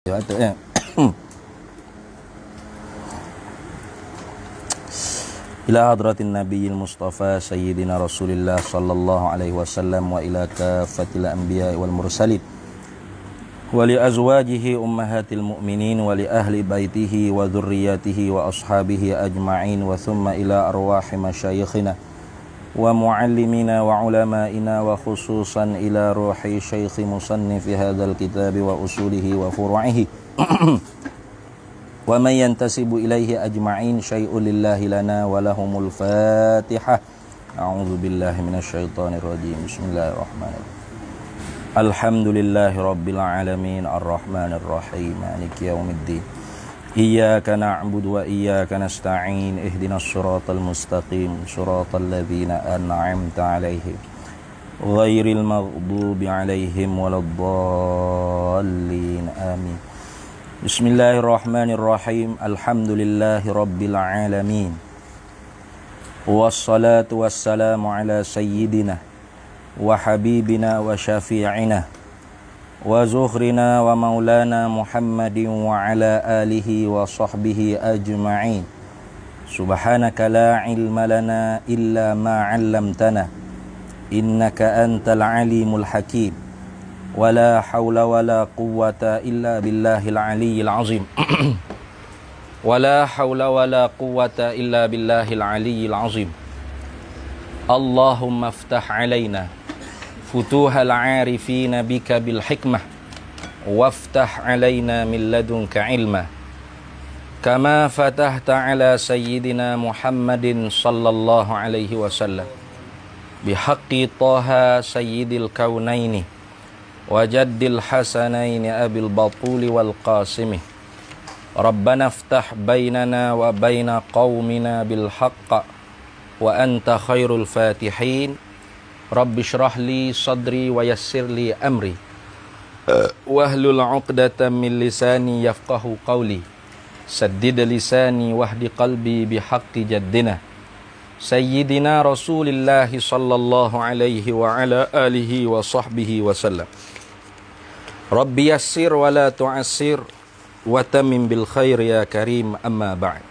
Ya. Ila hadratin nabiyil mustafa sayyidina rasulillah sallallahu alaihi wasallam wa ila kafatil anbiya wal mursalin wa li azwajihi ummahatil mu'minin wa li ahli baitihi wa dhurriyyatihi wa ashabihi ajma'in wa thumma ila arwahi masyayikhina wa muallimina wa ulama'ina wa khususan ila ruhi syaikhi musannifi hadzal kitabi wa usulihi wa furu'ihi wa man yantasibu ilaihi ajma'in syai'un lillahi lana wa lahumul fatihah. A'udzu billahi minasyaitonir rajim. Bismillahirrahmanirrahim. Alhamdulillahi rabbil alamin arrahmanir rahim maliki yaumiddin. Iyyaka na'budu wa iyyaka nasta'in ihdinas siratal mustaqim siratal ladzina an'amta 'alaihim ghairil maghdubi 'alaihim waladdallin. Amin. Bismillahirrahmanirrahim. Alhamdulillahi rabbil alamin. Wassalatu wassalamu ala sayyidina wa habibina wa syafi'ina wa zuhrina wa maulana Muhammadin wa ala alihi wa sahbihi ajma'in. Subhanaka la ilma lana illa ma 'allamtana innaka antal alimul hakim. Wala hawla wala quwwata illa billahil aliyyil azim. Wala hawla wala quwwata illa billahil aliyyil azim. Allahumma aftah alaina futuhal arifina bika bil hikmah waftah alaina min ladunka ilma kama fatahta ala sayyidina Muhammadin sallallahu alaihi wasallam bihaqqi Taha sayyidil kaunaini wajaddil hasanaini abil batuli wal qasimi Rabbana aftah bainana wa baina qaumina bil haqqa wa anta khairul fatihin. Rabbi shrah li sadri wa yassir li amri wahlul 'uqdatam min lisani yafqahu qawli saddid lisani wahdi qalbi bihaqqi jaddina sayyidina rasulillahi sallallahu alaihi wa ala alihi wa sahbihi wa sallam. Rabbi yassir wa la tu'assir wa tamim bil khair ya karim, amma ba'd.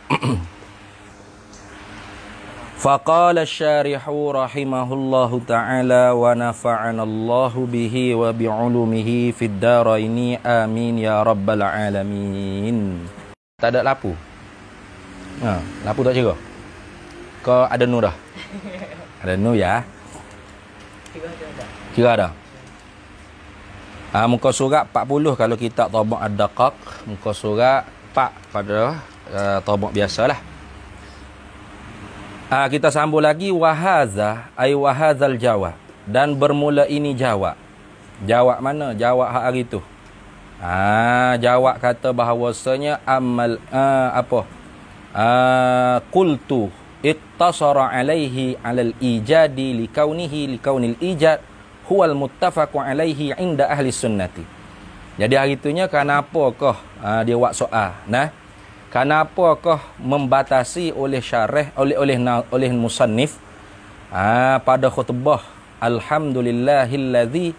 Faqala asy-syarihu rahimahullahu ta'ala wa nafa'ana Allahu bihi wa bi'ulumihi fid dharaini amin ya rabbal alamin. Tak ada lapu. Lapu tak kira? Kau ada nu dah? Ada nu ya? Kira ada. Muka surat 40 kalau kita tabak ad-daqaq, muka surat 4 pada tabak biasalah. Kita sambung lagi wahaza ay wahazal jawab, dan bermula ini jawab. Jawab mana? Jawab hak hari tu. Jawab kata bahawasanya amal qultu iqtasara alaihi alal ijadi likaunil ijad huwal muttafaqu alaihi inda ahli sunnati. Jadi hari itunya kenapakah dia buat soal, kenapakah membatasi oleh syarah oleh musannif pada khutbah alhamdulillahilladzi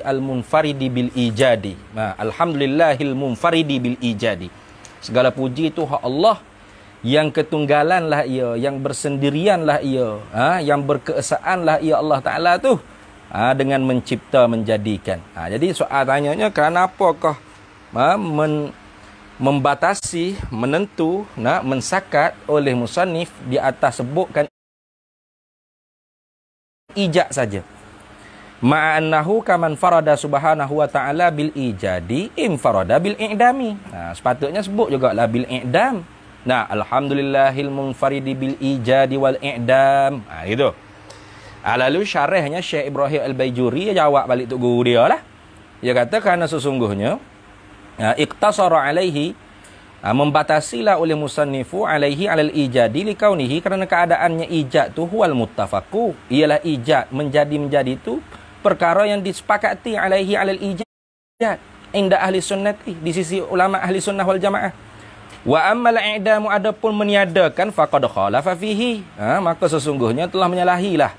al-munfaridi bil ijadi. Alhamdulillahil munfaridi bil ijadi. Segala puji itu hak Allah yang ketunggalanlah ia, yang bersendirianlah ia, yang berkeesaanlah ia Allah Ta'ala tu dengan mencipta, menjadikan. Jadi soal tanyanya, kenapakah membatasi, menentu, mensakat oleh musannif di atas sebutkan ijad saja. Ma'annahu kaman farada subhanahu wa ta'ala bil ijadi infarada bil i'dami. Sepatutnya sebut juga lah bil i'dam. Alhamdulillahil munfaridi bil ijadi wal i'dam. Gitu. Lalu syarahnya Syekh Ibrahim Al-Baijuri jawab balik tu guru dia lah. Dia kata kerana sesungguhnya iqtasara alaihi, membatasilah oleh musannifu alaihi alal ijadi likaunihi, kerana keadaannya ijad tu huwal muttafaqu, ialah ijad menjadi tu perkara yang disepakati alaihi alal ijad inda ahli sunnati, di sisi ulama ahli sunnah wal jamaah. Wa ammal i'damu, adapun meniadakan, faqad khalafa fihi, maka sesungguhnya telah menyalahilah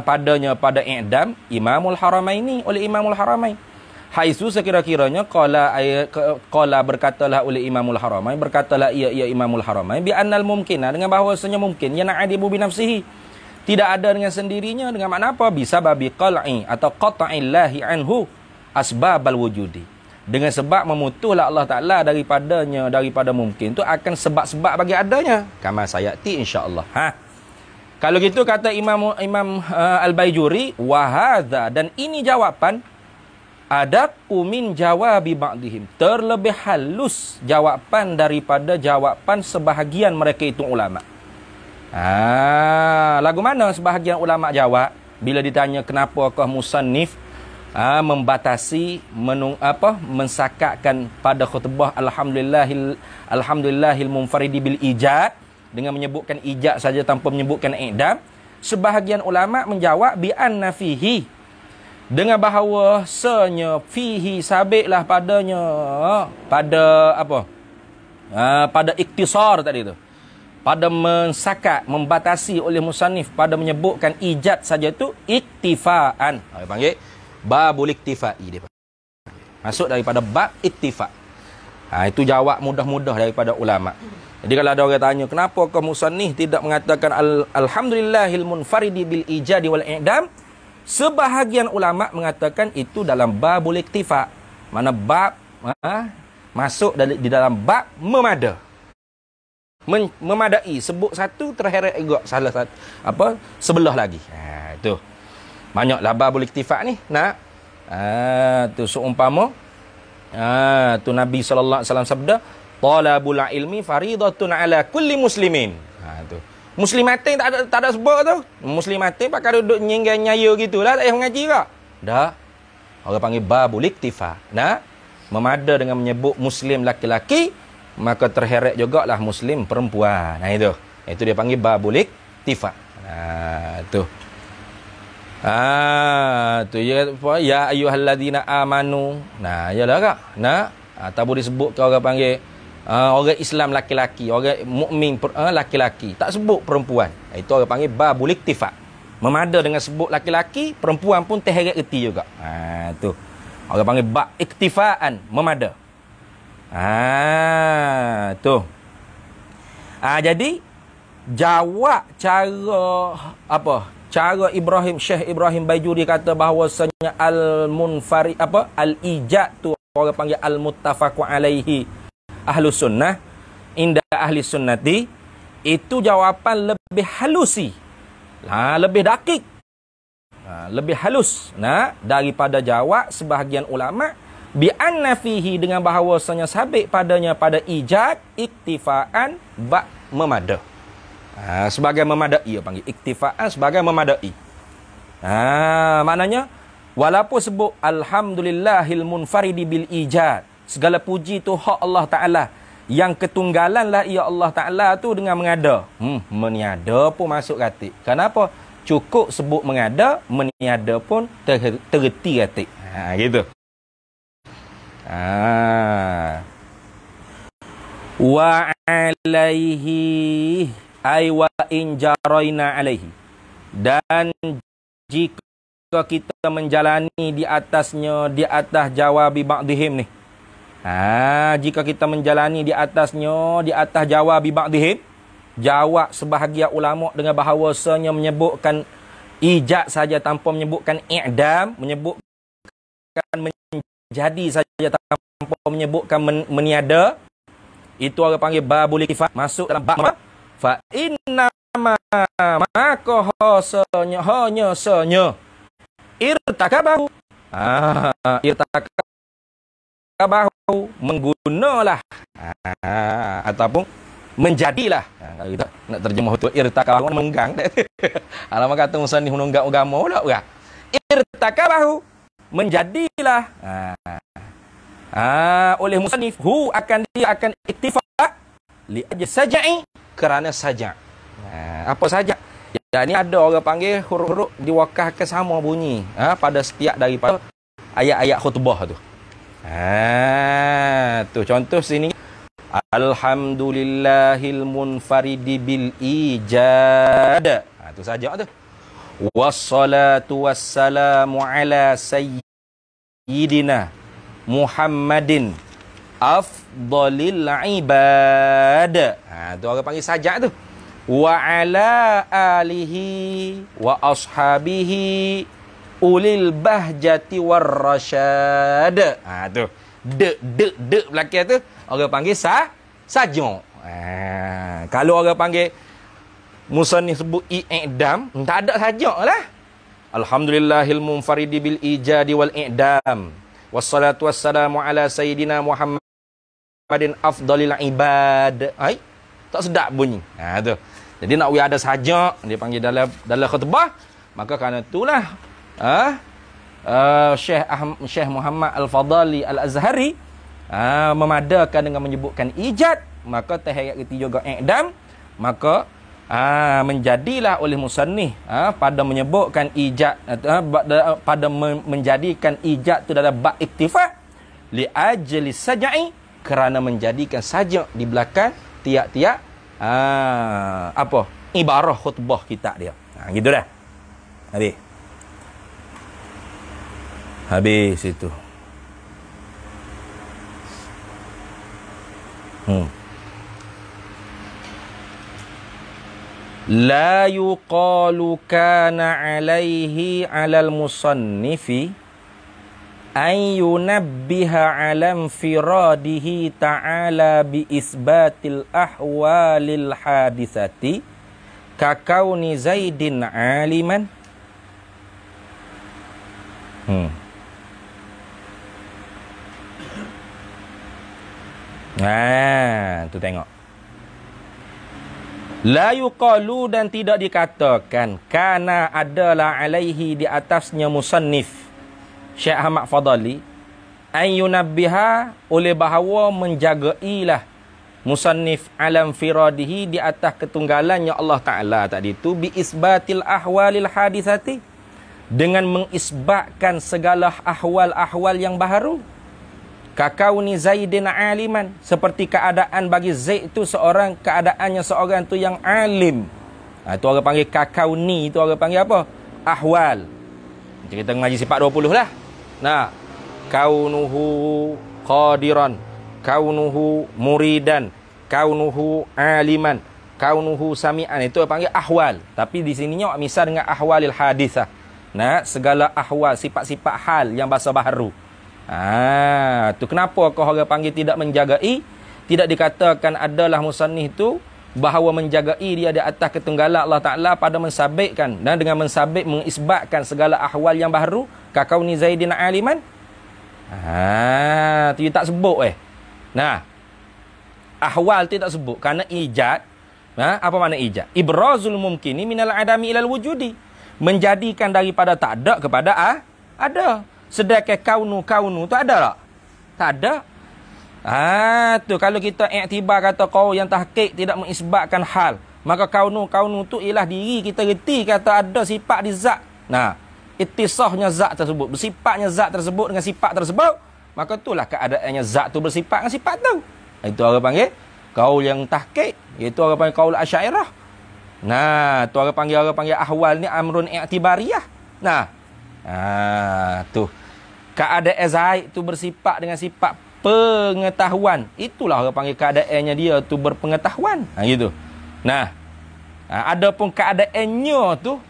padanya pada i'dam Imamul Haramaini, oleh Imamul Haramain. Haisu sekira-kiranya qala berkatalah oleh Imamul Haramain, berkatalah ia Imamul Haramain bi annal mumkina, dengan bahawasanya mungkin yana adibu bi nafsihi, tidak ada dengan sendirinya, dengan makna apa? Bisa babi qal'i atau qat'illahi anhu asbabal wujudi, dengan sebab memutuslah Allah Ta'ala daripada mungkin tu akan sebab-sebab bagi adanya, kama sayati insya-Allah. Kalau gitu kata Imam Al-Baijuri, wa hadza, dan ini jawapan ada min jawabi ba'dihim, terlebih halus jawapan daripada jawapan sebahagian mereka itu ulama. Lagu mana sebahagian ulama jawab bila ditanya kenapakah musannif membatasi mensakatkan pada khutbah alhamdulillahil munfaridi bil ijad, dengan menyebutkan ijad saja tanpa menyebutkan i'dam. Sebahagian ulama menjawab bi anna fihi, dengan bahawasanya fihi sabitlah padanya, pada apa? Pada iktisar tadi tu, pada mensakat, membatasi oleh musannif pada menyebutkan ijad saja tu iktifaan. Panggil babul iktifai dia. Masuk daripada bab iktifa. Itu jawab mudah-mudah daripada ulama. Jadi kalau ada orang tanya kenapa kaum musannif tidak mengatakan alhamdulillahil munfaridi bil ijadi wal i'dam, sebahagian ulama mengatakan itu dalam babul iktifa. Mana bab masuk di dalam bab memada. Memadai, sebut satu terheret juga salah satu sebelah lagi. Itu. Banyaklah babul iktifa ni. Tu seumpama tu Nabi sallallahu alaihi wasallam sabda, talabul ilmi faridatun ala kulli muslimin. Tu. Muslimatin tak ada sebut tu. Muslimatin pakai duduk nyenggai-nyaya gitulah, tak payah mengaji ke? Dah. Orang panggil babul iktifa. Memada dengan menyebut muslim laki-laki, maka terheret jugalah muslim perempuan. Itu dia panggil babul iktifa. Tu. Tu ya ayyuhalladzina amanu. Yalah kak. Tabu disebut ke orang panggil orang Islam laki-laki, orang mukmin laki-laki, tak sebut perempuan. Itu orang panggil babul iktifa. Memada dengan sebut laki-laki, perempuan pun terheret erti juga. Tu. Orang panggil bab iktifaan, memada. Tu. Jadi jawab cara Syekh Ibrahim Baijuri kata bahawasanya al-munfarid al-ijad tu orang panggil al-muttafaqu alaihi ahlus sunnah inda ahli sunnati, itu jawapan lebih halusi, lebih dakik, lebih halus daripada jawab sebahagian ulama bi anna fihi, dengan bahawasanya sabit padanya pada ijad iktifaan bak memada. Sebagai memadai, panggil iktifaan sebagai memadai. Maknanya walaupun sebut alhamdulillahil munfaridi bil ijad, segala puji tu hak Allah Ta'ala, yang ketunggalan lah ia Allah Ta'ala tu dengan mengada. Meniada pun masuk katik. Kenapa? Cukup sebut mengada, meniada pun tererti katik. Gitu. Wa alaihi ay wa in jaraina alaihi, dan jika kita menjalani di atas jawabi ba'dihim ni, jika kita menjalani di atas jawabi ba'dihim, jawab sebahagian ulama dengan bahawasanya menyebutkan ijad saja tanpa menyebutkan i'dam, menyebutkan menjadi saja tanpa menyebutkan meniada, itu orang panggil babul iktifah, masuk dalam bab fa inna maka hanya irtakabahu menggunalah ataupun menjadilah. Kalau kita nak terjemah itu irtakabahu menunggang. Alamak kata musannif menunggang agama pula orang. Irtakabahu menjadilah oleh musannif akan iktifak li sajai, kerana sajak. Apa sajak? Ya, ni ada orang panggil huruf-huruf diwakafkan sama bunyi pada setiap daripada ayat-ayat khutbah tu. Tu contoh sini, alhamdulillahil munfaridi bil ijad. Tu sajak tu. Wassalatu wassalamu ala sayyidina Muhammadin afdalil ibad. Tu orang panggil sajak tu. Wa ala alihi wa ashabihi ulil bahjati war rasyad. Tu. Dek belakang tu orang panggil sajak. Kalau orang panggil musannif sebut i'dam, tak ada sajak lah. Alhamdulillahil munfaridi bil ijadi wal i'dam. Wassalatu wassalamu ala sayyidina Muhammadin afdalil ibad. Tak sedap bunyi. Tu. Jadi nak ada sajak, dia panggil dalam khutbah, maka kerana itulah Syekh Muhammad Al-Fadali Al-Azhari memadakan dengan menyebutkan ijad, maka tahiyat ketiga juga i'dam, maka menjadilah oleh musannif pada menyebutkan ijad, pada menjadikan ijad itu dalam bab iktifa li ajli sajai, kerana menjadikan sajak di belakang tiap-tiap ibarah khutbah kita dia. Gitu dah. Habis itu. La yuqalu kana alaihi alal musannifi an yunabbiha ala infiradihi ta'ala bi isbatil ahwalil hadisati kakauni Zaidin aliman. Tu tengok. La yuqalu, dan tidak dikatakan, kana adalah alaihi di atasnya musannif Syekh Ahmad Fadali, an yunabbiha oleh bahawa menjagailah musannif alam firadihi di atas ketunggalannya Allah Ta'ala tadi itu bi isbatil ahwalil hadisati, dengan mengisbatkan segala ahwal-ahwal yang baharu. Kakauni Zaidin aliman, seperti keadaan bagi Zaid itu seorang, keadaannya seorang tu yang alim. Itu orang panggil kakauni, itu orang panggil apa? Ahwal. Kita ngaji sifat 20 lah. Nah, kaunuhu qadiran, kaunuhu muridan, kaunuhu aliman, kaunuhu sami'an, itu orang panggil ahwal. Tapi di sininya misal dengan ahwalil hadisah. Nah, segala ahwal, sifat-sifat hal yang bahasa baharu. Tu kenapa kau orang panggil tidak menjagai? Tidak dikatakan adalah musannif itu bahawa menjagai dia di atas ketunggalan Allah Ta'ala pada mensabitkan, dan dengan mensabit mengisbatkan segala ahwal yang baharu. Kakauni Zaidin aliman. Tu tak sebut Nah, ahwal tu tak sebut kerana ijad. Apa makna ijad? Ibrazul mumkini minal adami ilal wujudi, menjadikan daripada tak ada kepada ada. Sedangkan kaunu tu ada tak? Tak ada. Tu kalau kita iktibar kata kau yang tahqiq tidak mengisbatkan hal, maka kaunu tu ialah diri kita reti kata ada sifat di zat. Nah, ittisahnya zat tersebut, bersifatnya zat tersebut dengan sifat tersebut, maka itulah keadaannya zat tu bersifat dengan sifat tu. Itu orang panggil qaul yang tahqiq, iaitu orang panggil qaul Asy'ariyah. Nah, tu orang panggil ahwal ni amrun i'tibariyah. Nah, tu keadaan Zaid tu bersifat dengan sifat pengetahuan. Itulah orang panggil keadaannya dia tu berpengetahuan. Gitu. Nah, adapun keadaannya tu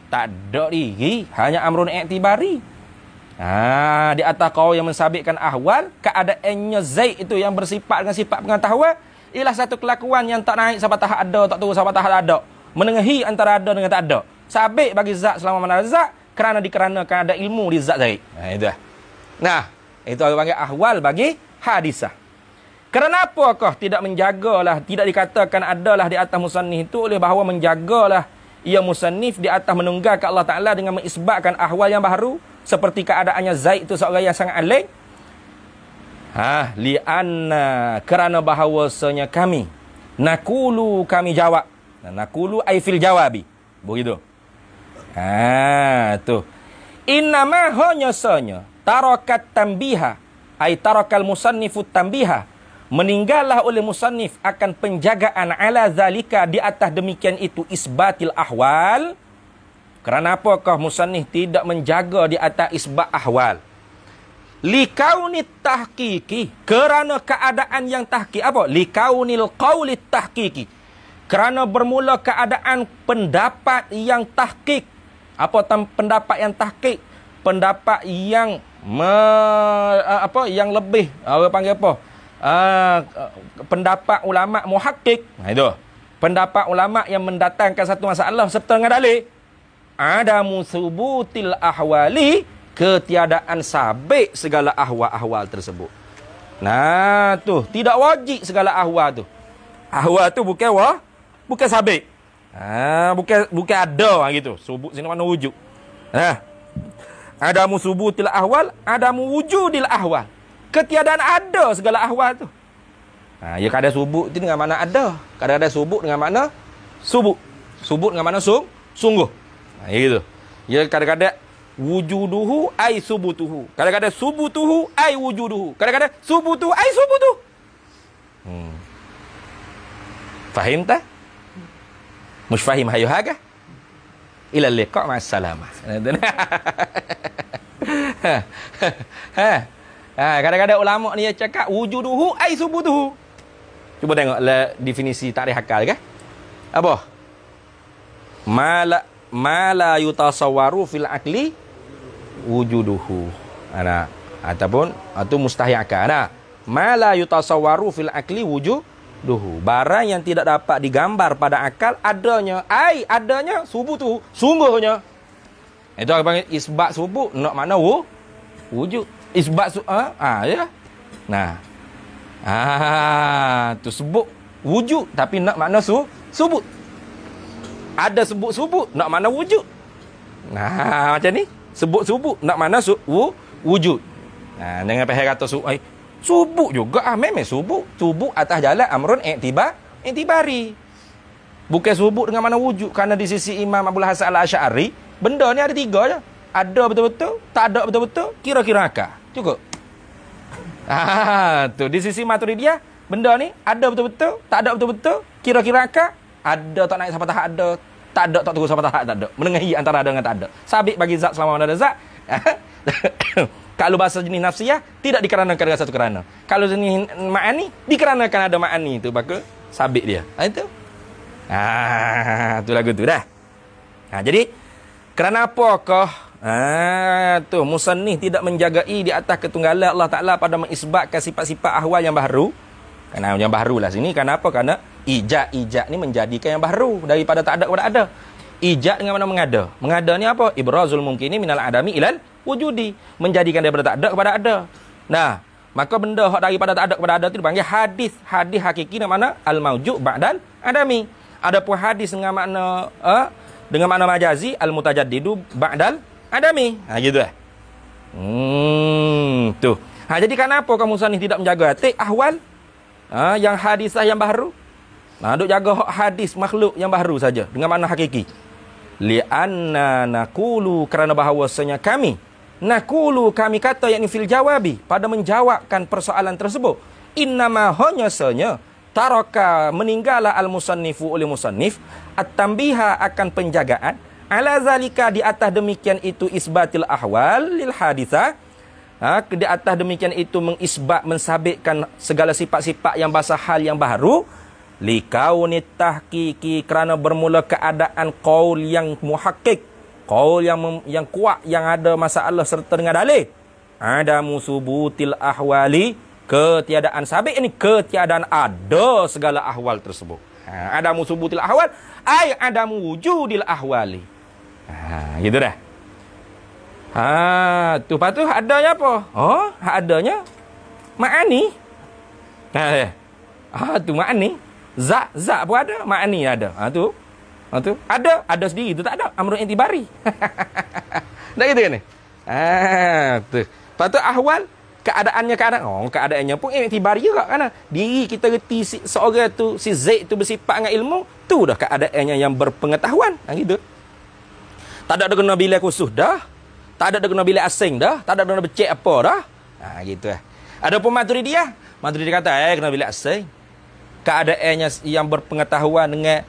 tak ada diri, hanya amrun i'tibari. Di atas kau yang mensabitkan ahwal, keadaannya Zaid itu yang bersifat dengan sifat pengetahuan ialah satu kelakuan yang tak naik sampai tahap ada, tak turun sampai tahap ada, menengahi antara ada dengan tak ada. Sabit bagi zat selama mana ada zat, kerana dikarenakan ada ilmu di zat Zaid. Itu dah. Nah, itu orang panggil ahwal bagi hadisah. Kenapakah tidak menjagalah, tidak dikatakan adalah di atas musannif itu oleh bahawa menjagalah ia musannif di atas menunggalkan Allah Ta'ala dengan mengisbatkan ahwal yang baharu, seperti keadaannya Zaid itu seorang yang sangat alim. Lianna, kerana bahawasanya kami nakulu, kami jawab. Nakulu ay fil jawabi. Begitu. Tu. Innama hanya sanya tarakat tambiha, ay tarakal musannifut tambiha, meninggallah oleh musannif akan penjagaan ala zalika, di atas demikian itu isbatil ahwal. Kerana apakah musannif tidak menjaga di atas isbat ahwal? Likaunit tahqiqi, kerana keadaan yang tahqiq. Apa? Likaunil qaulit tahqiqi, kerana bermula keadaan pendapat yang tahqiq. Apa pendapat yang tahqiq? Pendapat yang yang lebih, orang panggil apa? Pendapat ulama muhaqqiq. Itu. Pendapat ulama yang mendatangkan satu masalah serta dengan dalil. Adamu subutil ahwali, ketiadaan sabit segala ahwal-ahwal tersebut. Nah, tu tidak wajib segala ahwal tu. Ahwal tu bukan sabit. Bukan ada gitu. Subut sini mana wujud. Adamu subutil ahwal, adamu wujudil ahwal. Ketiadaan ada segala ahwal tu. Ya kadang subut tu dengan makna ada. Kadang-kadang subut dengan makna subut. Subut dengan makna sungguh. Gitu. Ya kadang-kadang wujuduhu ay subutuhu. Kadang-kadang subutuhu ay wujuduhu. Kadang-kadang subutuhu ay subutuhu. Fahim tak? Mush fahim hayu haga? Ila liqa' ma'as salamah. Kadang-kadang ulama ni cakap wujuduhu ay subutuhu. Cuba tengoklah definisi takrif akal ke? Apa? Mala yutasawwaru fil akli wujuduhu. Ataupun itu mustahil akal. Mala yutasawwaru fil akli wujuduhu. Barang yang tidak dapat digambar pada akal adanya. Adanya subutuhu, sungguhnya. Itu apa panggil isbat subut, nak makna wujud. Isbat ya. Nah. Tu sebut wujud tapi nak makna subut. Ada sebut-subut nak makna wujud. Nah, macam ni. Sebut-subut nak makna wujud. Nah, jangan payah kata subut juga. Memang subut. Subut atas jalan amrun i'tibari. Bukan subut dengan makna wujud. Kerana di sisi Imam Abul Hasan Al-Asy'ari, benda ni ada tiga je. Ada betul-betul, tak ada betul-betul, kira-kira akal. Cukup. Tu di sisi Maturidiyah, benda ni ada betul-betul, tak ada betul-betul, kira-kira akal. Ada tak naik sampai tahap ada, tak ada tak turun sampai tahap tak ada. Menengahi antara ada dengan tak ada. Sabit bagi zat selama ada zat. Kalau bahasa jenis nafsiyah tidak dikeranakan dengan satu kerana. Kalau jenis ma'ani dikeranakan ada ma'ani tu, maka sabit dia. Itu. Tu lagu tu dah. Jadi kerana apakah tu musannif tidak menjagai di atas ketunggalan Allah Taala pada mengisbatkan sifat-sifat ahwal yang baru? Kerana yang baru lah sini. Kenapa? Kerana ijad ni menjadikan yang baru daripada tak ada kepada ada. Ijad dengan mana mengada? Mengada ni apa? Ibrazul mumkini minal adami ilal wujudi. Menjadikan daripada tak ada kepada ada. Nah, maka benda hak daripada tak ada kepada ada itu dipanggil hadis. Hadis hakiki dengan mana al-maujud ba'dal adami. Adapun hadis dengan makna majazi al-mutajaddidu ba'dal adami. Gitu lah. Tu. Jadi kenapa kamu musannif tidak menjaga hati ahwal? Yang hadisah yang baru. Duk jaga hadis makhluk yang baru saja dengan makna hakiki. Li'anna naqulu, kerana bahawasanya kami kata yakni fil jawabi, pada menjawabkan persoalan tersebut, innama hanyasanya taraka meninggallah al-musannifu oleh musannif at-tambiha akan penjagaan ala zalika di atas demikian itu isbatil ahwal lil hadithah. Di atas demikian itu mengisbat, mensabitkan segala sifat-sifat yang bahasa hal yang baru, likaunit tahqiqi, kerana bermula keadaan qaul yang muhaqqiq, qaul yang kuat, yang ada masalah serta dengan dalil. Ada musubutil ahwali, ketiadaan sabit ini, ketiadaan ada segala ahwal tersebut. Ada musubutil ahwal, ada wujudil ahwali. Gitu dah. Tu lepas tu adanya apa? Adanya ma'ani. Tu ma'ani. Zat pun ada, ma'ani ada. Tu ada sendiri, tu tak ada. Amrun i'tibari. Tak gitu kan ni? Tu. Lepas tu ahwal, keadaannya pun i'tibari juga kan. Diri kita reti seorang tu, si Zaid tu bersifat dengan ilmu, tu dah keadaannya yang berpengetahuan. Gitu. Tak ada kena bilik khusus dah. Tak ada kena bilik asing dah. Tak ada kena becek apa dah. Gitu lah. Ada pun Maturidiyah. Maturidiyah kata, kena bilik asing. Keadaannya yang berpengetahuan dengan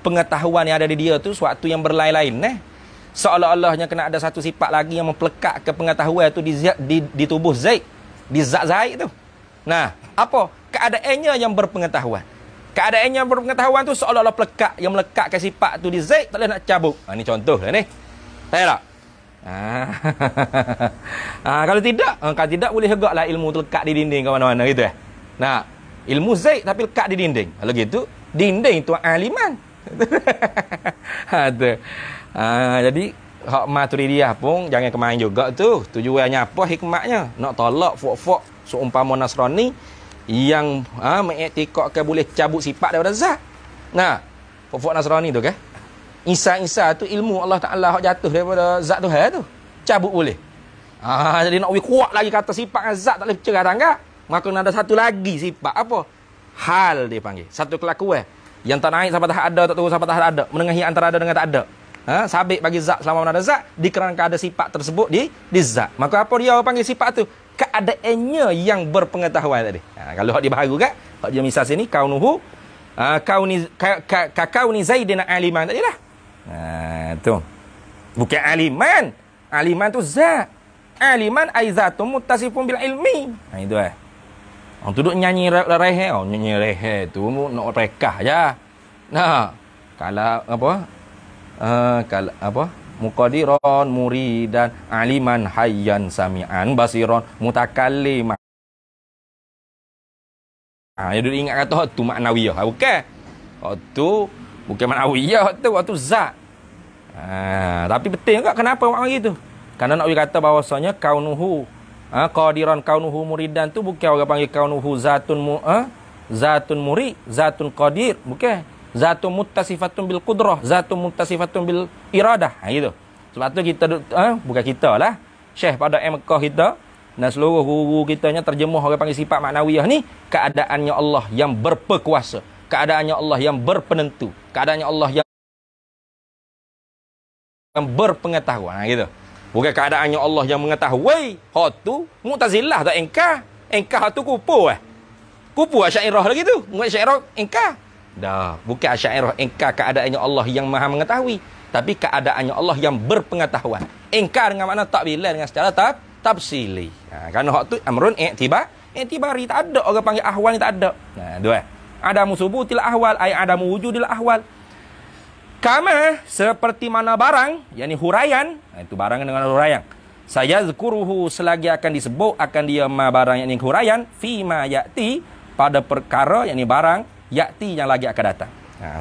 pengetahuan yang ada di dia tu suatu yang berlain-lain. Seolah-olahnya kena ada satu sifat lagi yang mempelekat ke pengetahuan tu di tubuh Zaid. Di zat Zaid tu. Nah, apa? Keadaannya yang berpengetahuan. Keadaannya yang berpengetahuan tu seolah-olah pelekat. Yang melekat ke sifat tu di Zaid, tak boleh nak cabut. Ini contoh lah ni. Saya tak? Kalau tidak boleh tegaklah ilmu tu lekat di dinding ke mana-mana gitu . Nah, ilmu Zaid tapi lekat di dinding. Kalau gitu, dinding tu aliman. Jadi hak Maturidiyah pun jangan kemain juga tu. Tujuannya apa, hikmatnya? Nak tolak fok-fok seumpama Nasrani yang mengiktikadkan boleh cabut sifat daripada zat. Nah, fok-fok Nasrani tu kan? Isa tu ilmu Allah Ta'ala hak jatuh daripada zat Tuhan tu. Cabut boleh. Jadi nak kuat lagi kata sifat zat tak boleh bercerah tangga. Maka ada satu lagi sifat apa? Hal dia panggil. Satu kelakuan. Yang tak naik sampai tak ada, tak turun sampai tak ada. Menengahi antara ada dengan tak ada. Sabit bagi zat selama mana ada zat. Dikarenakan ada sifat tersebut di zat. Maka apa dia panggil sifat tu? Keadaannya yang berpengetahuan tadi. Kalau hak dia baharu kan? Hak dia misal sini. Kaunuhu. Kauni Zaidina aliman tadi lah. Tu. Bukan aliman. Aliman tu zat. Aliman aizatun muttasifun bil ilmi. Itu orang tu duduk nyanyi rehe. Nyanyi rehe tu nak rekah je. Nah, kalau apa? Kalau apa? Muqadiran muridan aliman hayyan sami'an basiran mutakalliman. Ya duduk ingat kata tu maknawiyah. Bukan. Tu bukan maknawiyah tu zat. Tapi betul enggak kenapa makna gitu? Karena nak kata bahawasanya kaunuhu qadiran kaunuhu muridan tu bukan orang panggil kaunuhu zatun murid, zatun qadir, bukan. Zatun muttasifatun bil qudrah, zatun muttasifatun bil iradah. Gitu. Sebab tu kita bukan kita lah. Syekh pada Mekah kita dan seluruh guru kitanya terjemuh orang panggil sifat maknawiyah ni keadaannya Allah yang berperkuasa, keadaannya Allah yang berpenentu, keadaannya Allah yang berpengetahuan gitu. Bukan keadaannya Allah yang mengetahui. Hak tu Mu'tazilah tak engkar. Engkar tu kupu Kupu Asy'ariyah lagi tu. Muat Asy'ariyah engkar. Dah, bukan Asy'ariyah engkar keadaannya Allah yang Maha mengetahui, tapi keadaannya Allah yang berpengetahuan. Engkar dengan makna takbilan dengan secara tafsili. Kerana hak tu amrun i'tibari tak ada orang panggil ahwal ni tak ada. Dua. Ada musubutil ahwal ay ada wujudil ahwal. Kama seperti mana barang, yakni huraian, itu barang dengan huraian. Saya zkuruhu selagi akan disebut akan dia ma barang yakni huraian fi ma ya'ti pada perkara yakni barang ya'ti yang lagi akan datang.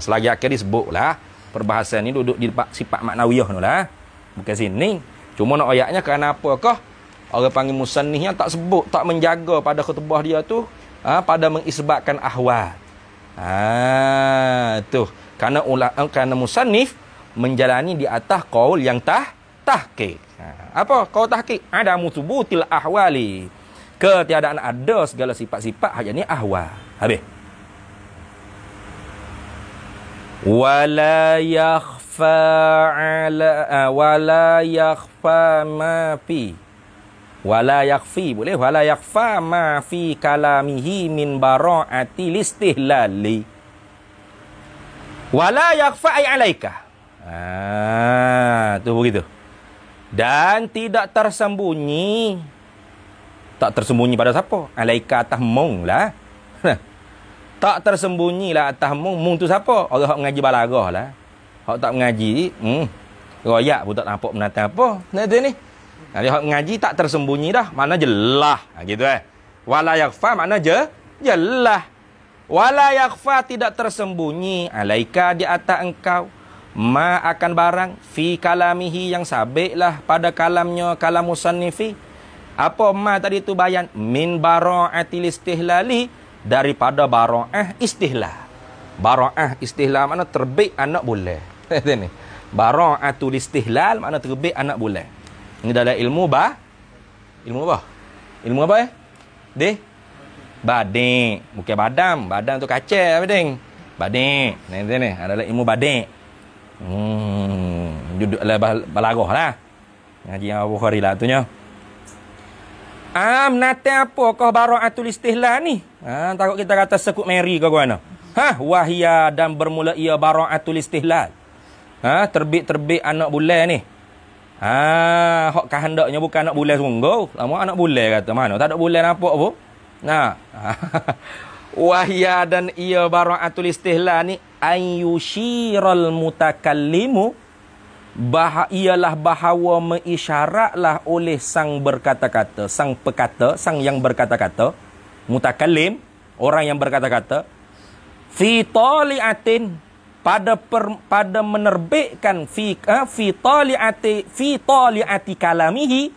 Selagi akan disebutlah perbahasan ni duduk di sifat maknawiyah tu lah. Bukan sini. Cuma nak ayatnya kerana apakah orang panggil musannif yang tak sebut, tak menjaga pada khutbah dia tu pada mengisbatkan ahwal. Tu. Kerana musannif menjalani di atas qaul yang tahqiq. Apa qaul tahqiq? Ada musubutil ahwali. Ketiadaan ada segala sifat-sifat hanya ni ahwal. Habis. Wala yakhfa ma fi. Wala yakhfi boleh. Wala yakhfa ma fi kalamihi min bara'ati listihlali. Wala yakhfa ay alaika. Tu begitu. Dan tidak tersembunyi. Tak tersembunyi pada siapa? Alaika atas mung lah. Tak tersembunyi lah atas mung. Mung tu siapa? Orang yang mengaji balaghah lah. Hak tak mengaji, royak pun tak nampak menatang apa. Nanti ni. Jadi hak mengaji tak tersembunyi dah. Mana jelas. Gitu Wala yakhfa makna jelas. Wala yakhfa tidak tersembunyi alaika di atas engkau ma akan barang fi kalamihi yang sabitlah pada kalamnya kalam musannifi. Apa ma tadi tu bayan min bara'atil istihlali daripada bara'ah istihlal. Bara'ah istihlal makna terbit anak bulan. Ni. Bara'atul istihlal makna terbit anak bulan. Ini dalam ilmu ilmu apa? Ilmu apa Badik. Bukan badam. Badam tu kacau apa ding? Badik. Ni. Adalah ilmu badik. Duduk lah balaghah lah. Ngaji yang Abu Bukhari lah tunya. Nate apa kau bara'atul istihlal ni? Takut kita kata sekut Mary ke mana? Wahia dan bermula ia bara'atul istihlal. Terbit-terbit anak bulan ni. Hok kehendaknya bukan anak bulan sungguh. Lama anak bulan kata mana? Tak ada bulan nampak apa? Nah. Wahya dan ia bara'atul istihla ni ayyushiral mutakallimu ialah bahawa mengisyaratlah oleh sang berkata-kata, sang pekata, sang yang berkata-kata, mutakallim, orang yang berkata-kata, fi tali'atin, pada menerbitkan fi tali'ati kalamihi,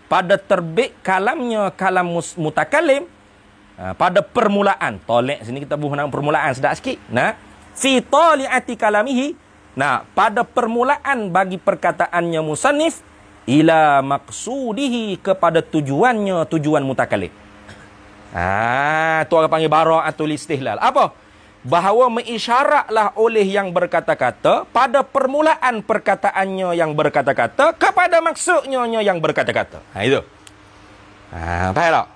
pada terbit kalamnya, kalam mutakallim, pada permulaan. Tolek sini kita buh nama permulaan sedap sikit. Nah, fi tali'ati kalamihi, nah, pada permulaan bagi perkataannya musannif, ila maqsudihi, kepada tujuannya, tujuan mutakallim. Tu orang panggil bara'atul istihlal. Apa? Bahawa mengisyaratlah oleh yang berkata-kata pada permulaan perkataannya yang berkata-kata kepada maksudnya yang berkata-kata. Itu. Faham tak?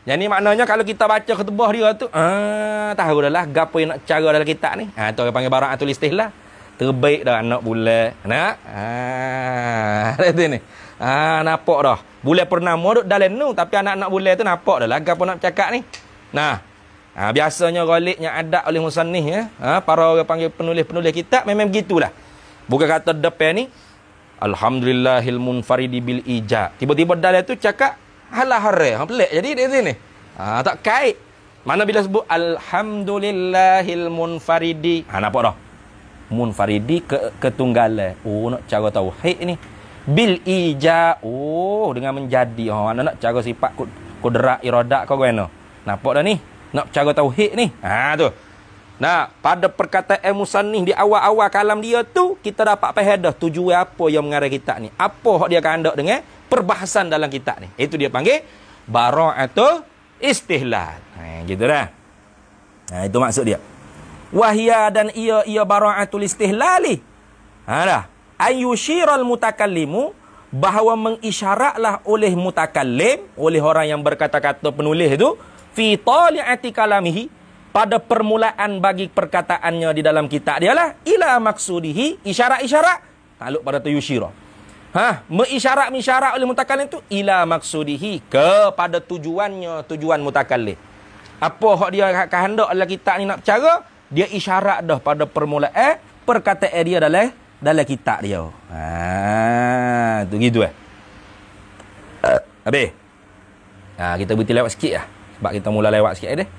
Jadi maknanya kalau kita baca khutbah dia tu, tahu dah lah gapo yang nak cara dalam kitab ni. Tu orang panggil bara'atul istihlal. Terbaik dah anak bulan. Nak? Itu ni. Nampak dah. Bulan purnama duduk dalam nu, tapi anak-anak bulan tu nampak dah lah gapo nak cakap ni. Nah. Biasanya ghaliknya adat oleh musannif ya. Para orang panggil penulis-penulis kitab memang begitulah. Bukan kata depan ni alhamdulillahil munfaridi bil ija. Tiba-tiba dalam tu cakap halah hare. Pelik jadi di sini. Tak kait. Mana bila sebut alhamdulillahil munfaridi. Nampak dah. Munfaridi ketunggalan. Nak cara tauhid ni. Bil ija. Dengan menjadi. Mana nak cara sifat kudrat iradat kau guna. Nampak dah ni. Nak cara tauhid ni. Tu. Nah, pada perkataan musannif di awal-awal kalam dia tu, kita dapat faham dah tujuan apa yang mengarah kitab ni. Apa hak dia akan hendak dengan perbahasan dalam kitab ni. Itu dia panggil bara'atul istihlal. Gitu dah. Itu maksud dia. Wahya dan ia bara'atul istihlali. Dah. Ayyushiral mutakallimu, bahawa mengisyaratlah oleh mutakallim, oleh orang yang berkata-kata penulis itu, fi tali'ati kalamihi, pada permulaan bagi perkataannya di dalam kitab dia lah, ila maksudihi, isyarat-isyarat takluk pada tu yushira. Mengisyarat oleh mutakallim itu ila maksudihi, kepada tujuannya, tujuan mutakallim. Apa hak dia kehendak dalam kitab ni nak cara, dia isyarat dah pada permulaan perkataan dia dalam kitab dia. Tu gitu habis. Kita berhenti lewat sikit lah. Sebab kita mula lewat sikit deh.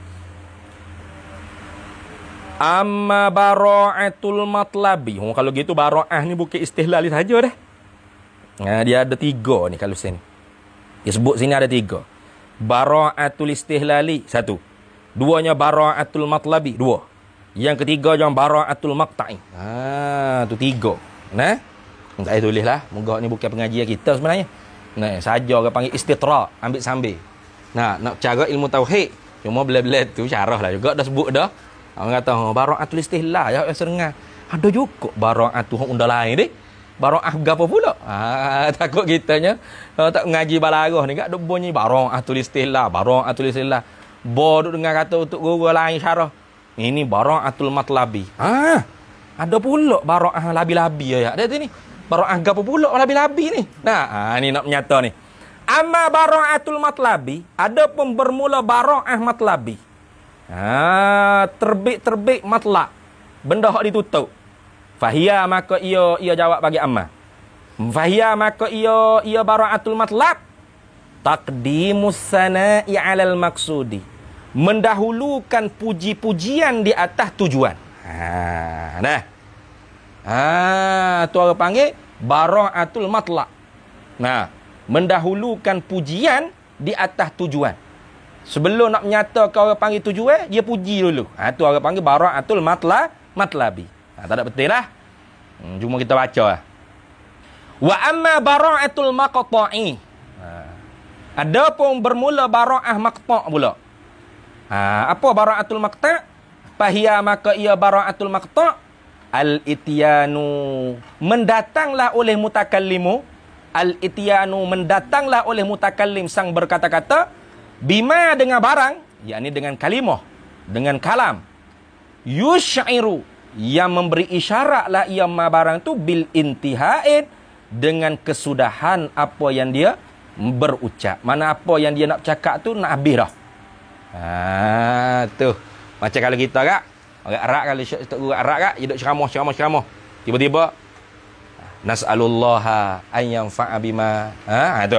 Amma bara'atul matlabi. Kalau gitu bara'ah ni bukan istihlal saja dah. Dia ada 3 ni kalau sini. Dia sebut sini ada 3. Bara'atul istihlali 1. 2-nya bara'atul matlabi 2. Yang ketiga yang bara'atul maqta'i. Tu 3. Nah. Tak payah tulis lah. Moga ni bukan pengajian kita sebenarnya. Saja orang panggil istitra, ambil sambil. Nak cara ilmu tauhid. Cuma bila-bila tu syarah lah juga dah sebut dah. Orang kata bara'atul istihlal ya serengan. Ada juga bara'atul hak undang lain deh. Bara'ah gapo pula? Takut kitanya tak ngaji balarah ni gak duk bunyi bara'atul istihlal, bara'atul istihlal. Duk dengar kata untuk guru lain syarah. Ini bara'atul matlabi. Ada pula bara'ah labi-labi ya. Ada ni. Bara'ah gapo pula labi-labi ni. Ni nak menyata ni. Amma bara'atul matlabi, ada pun bermula bara'ah matlabi. Terbit matlab. Benda hak ditutup. Fahia, maka ia jawab bagi amma. Fahia, maka ia bara'atul matlab. Taqdimus sana'i 'alal maksudi. Mendahulukan puji-pujian di atas tujuan. Tu orang panggil bara'atul matlab. Mendahulukan pujian di atas tujuan. Sebelum nak menyatakan orang panggil tujuan, dia puji dulu. Tu orang panggil bara'atul matlabi. Tak ada betul lah. Cuma kita baca lah. Wa amma bara'atul maqta'i. Ada pun bermula bara'ah maqta' pula. Apa bara'atul maqta'? Fahia, maka ia bara'atul maqta' al-ityanu, mendatanglah oleh mutakallimu. Al-ityanu, mendatanglah oleh mutakallim sang berkata-kata, bima, dengan barang, yakni dengan kalimah, dengan kalam, yush'iru, yang memberi isyaratlah ia ma barang tu bil intihain, dengan kesudahan apa yang dia berucap. Mana apa yang dia nak cakap tu nak habis dah. Tu. Macam kalau kita kak, orang Arab kalau Ustaz Guru Arab kak, dia duk ceramah. Tiba-tiba nas'alullaha an yanfa'a bima. Tu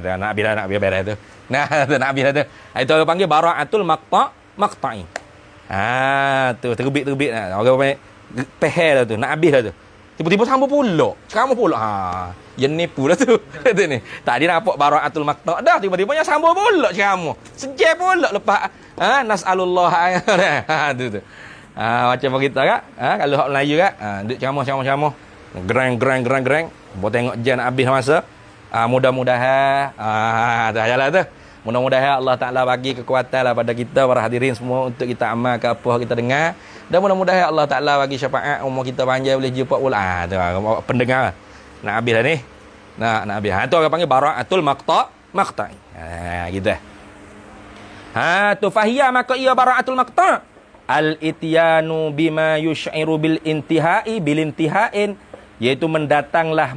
nak habis beres tu. Nah, tu nak habis tu. Itu orang panggil bara'atul maqta'i. Tu terbit. Orang panggil pehel tu, nak habis dah tu. Tiba-tiba sambung pula. Ceramah pula. Yang nipu dah tu. Tu ni. Tadi nampak bara'atul maqta' dah. Tiba-tiba yang sambung pula ceramah. Sejam pula lepas. Nas'alullah. Tu. Macam kita kak. Kalau hak Melayu kak. Duk ceramah. Gerang. Bawa tengok je nak habis masa. Mudah-mudahan. Tu jalan tu. Mudah-mudahan Allah Ta'ala bagi kekuatan lah pada kita, para hadirin semua, untuk kita amalkan apa kita dengar. Dan mudah-mudahan Allah Ta'ala bagi syafaat, umur kita panjang, boleh jumpa pula. Tu pendengar. Nak habis dah ni. Nak habis. Tu orang panggil bara'atul maqta'i. Gitu. Tu fahiyah, maka ia bara'atul maqta'. Al-ityanu bima yush'iru bil intiha'in. Iaitu mendatanglah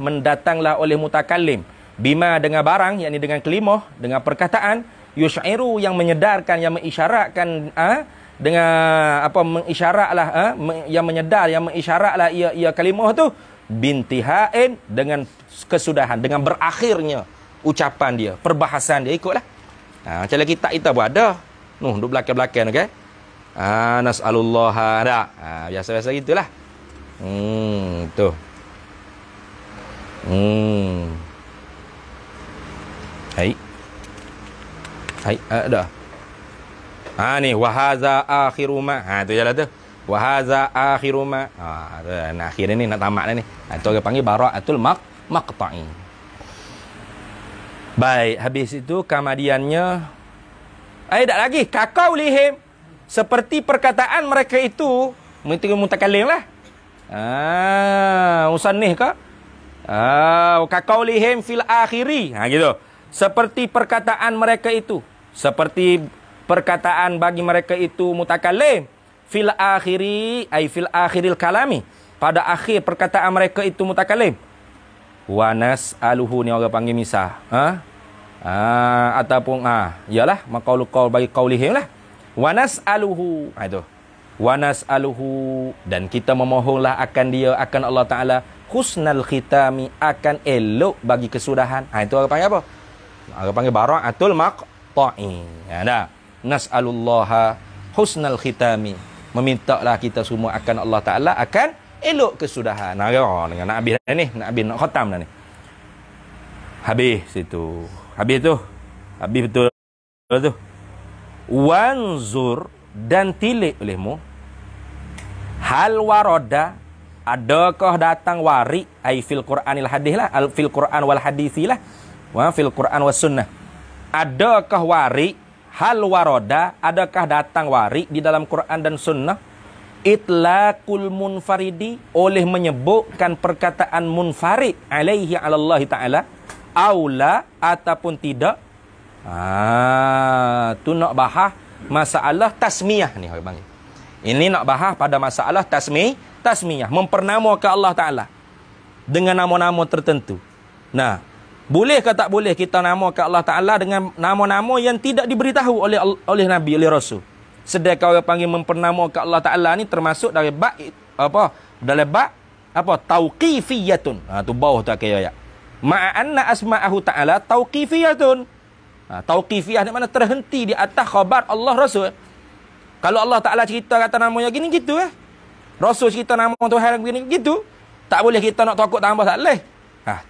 oleh mutakallim. Bima dengan barang, yakni dengan kelimah, dengan perkataan, yush'iru yang menyedarkan, yang mengisyaratkan, dengan apa, mengisyaratlah, yang menyedar, yang mengisyaratlah ia kalimah tu, bintihain, dengan kesudahan, dengan berakhirnya ucapan dia, perbahasan dia, ikutlah. Macam lagi kita pun ada. Duduk belakang-belakang, okey. Nas'alullah ada. Biasa-biasa gitulah. Tu. Hai, dah. Ni wahaza akhiru ma. Tu jalan tu. Wahaza akhiru ma. Nah, akhir ni nak tamat dah ni. Tu orang panggil bara'atul maqta'i. Baik, habis itu kemudiannya tak lagi kakau lihim, seperti perkataan mereka itu, mutakallim lah. Musannif ke? Kakau lihim fil akhiri. Gitu. Seperti perkataan mereka itu. Seperti perkataan bagi mereka itu mutakallim. Fil akhiri, ay fil akhiril kalami. Pada akhir perkataan mereka itu mutakallim. Wa nas'aluhu, ni orang panggil misah. Ataupun, yalah, maqaulu qaul bagi qaulihim lah. Wa nas'aluhu. Itu. Wa nas'aluhu. Dan kita memohonlah akan dia, akan Allah Ta'ala. Husnal khitami, akan elok bagi kesudahan. Itu orang panggil apa? Orang panggil bara'atul maqta'i. Dah. Nas'alullaha husnal khitami. Memintalah kita semua akan Allah Ta'ala akan elok kesudahan. Dengan nak habis dah ni. Nak khatam dah ni. Habis situ. Habis tu. Habis betul tu. Wanzur, dan tilik olehmu. Hal waroda, adakah datang warik, ai fil Qur'anil hadis lah, fil Qur'an wal hadisi lah, fil Qur'an was sunnah. Adakah warik, hal waroda, adakah datang warik di dalam Quran dan sunnah, itlaqul munfaridi, oleh menyebutkan perkataan munfarid alaihi Allah Ta'ala, aula ataupun tidak. Tu nak bahas masalah tasmiyah ni orang panggil. Ini nak bahas pada masalah tasmiyah, mempernamakan Allah Ta'ala dengan nama-nama tertentu. Nah, boleh ke tak boleh kita namakan Allah Ta'ala dengan nama-nama yang tidak diberitahu oleh Nabi, oleh Rasul. Sedangkan orang panggil mempernamakan Allah Ta'ala ni termasuk dari bab tauqifiyatun. Tu bawah tu akhir ayat. Ma'anna asma'ahu ta'ala tauqifiyatun. Tauqifiyah ni mana terhenti di atas khabar Allah Rasul. Kalau Allah Ta'ala cerita kata namanya gini gitu Rasul cerita nama Tuhan gini gitu. Tak boleh kita nak takut tambah tak boleh.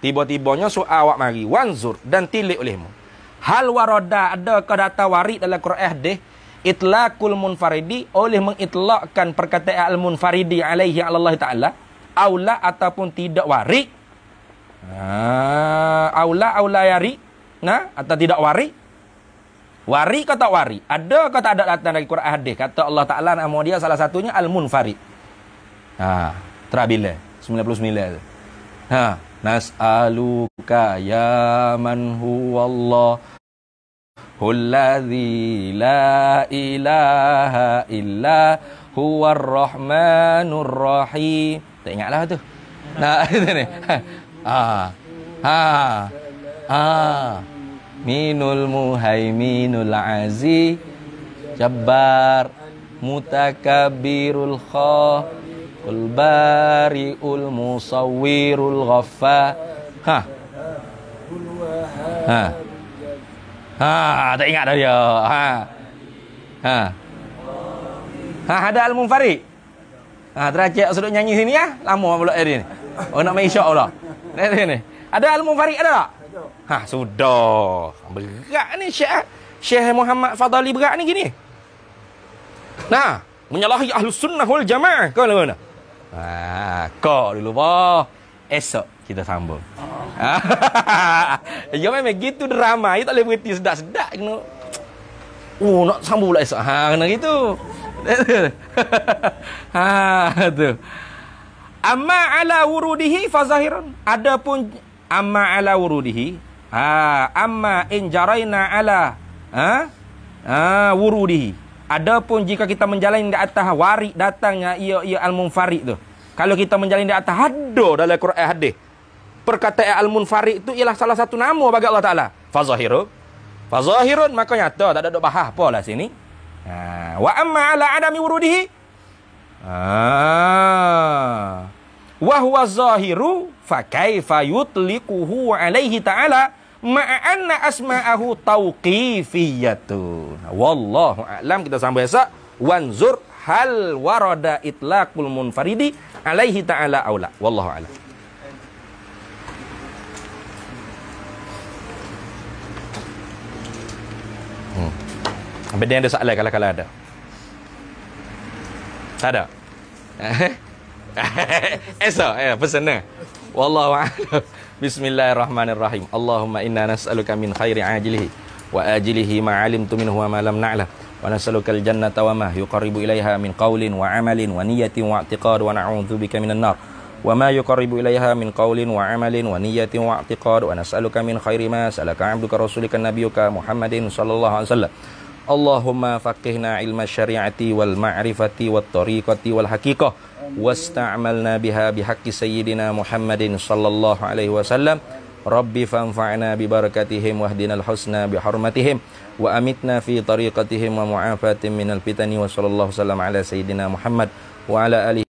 Tiba-tibanya soal awak mari wanzur, dan tilik olehmu. Hal waroda, adakah data warid dalam Quran hadis itlaqul munfaridi, oleh mengitlaqkan perkataan al-munfaridi alaihi Allah Ta'ala, aula ataupun tidak warid. Aula yari, atau tidak warid. Wari ke tak wari? Ada ke tak ada datang dari Quran hadis kata Allah Ta'ala nama dia salah satunya al-munfarid. Terabila 99 tu. Nas'aluka ya man huwallahu alladzi la ilaha illa huwar rahmanur rahim. Tak ingatlah tu. Itu ni. Minul muhaiminul aziz jabbar mutakabbirul khaqul bariul musawwirul ghaffar. Tak ingat dah dia. Ada al-munfarid. Teracak sudut nyanyi sini ya. Lama pula hari ni. Oh nak main isyak pula. Ni. Ada al-munfarid ada tak? Sudah. Berat ni Syekh Muhammad Fadali berat ni gini. Nah, menyalahi Ahlus Sunnah wal Jamaah. Kau lah mana? Kau dulu bah. Esok kita sambung. Ya memang gitu drama. You tak boleh berhenti sedap-sedap kena. Nak sambung pula esok. Kena gitu. Tu. Amma ala wurudihi fazahirun. Adapun amma ala wurudihi. Amma in jaraina ala wurudihi. Adapun jika kita menjalani di atas warid datangnya ia al-munfarid tu. Kalau kita menjalani di atas ada dalam Quran hadis. Perkataan al-munfarid itu ialah salah satu nama bagi Allah Taala. Fazahirun maka nyata tak ada dok bahas apa lah sini. Wa amma ala adami wurudihi. Wa huwa zahiru fa kaifa yutliquhu alaihi ta'ala ma'a anna asma'ahu tauqifiyatun. Wallahu a'lam. Kita sambung esok. Wanzur hal warada itlaqul munfaridi alaihi ta'ala aula. Wallahu a'lam. Benda ada soalan kalau ada. Tak ada. Esok pesan dah. Wallahu a'lam. Bismillahirrahmanirrahim. Allahumma inna nas'aluka min khairi ajilihi wa ajilihi ma 'alimtu minhu wa ma lam na'lam. Wa nas'aluka al-jannata wa ma yuqarribu ilaiha min qawlin wa 'amalin wa niyyatin wa i'tiqad wa na'udzubika minan nar. Wa ma yuqarribu ilaiha min qawlin wa 'amalin wa niyyatin wa i'tiqad wa nas'aluka min khairi ma salaka 'abduka rasulika nabiyyuka Muhammadin sallallahu alaihi wasallam. Allahumma faqihna ilma syari'ati wal ma'rifati wat tariqati wal haqiqah wasta'malna biha bihaqqi sayyidina Muhammadin sallallahu alaihi wasallam. Rabbi fanfa'na bi barakatihim wahdinal husna bi hurmatihim wa amitna fi tariqatihim wa mu'afatin minal fitani wa sallallahu sallam ala sayyidina Muhammad wa ala alihi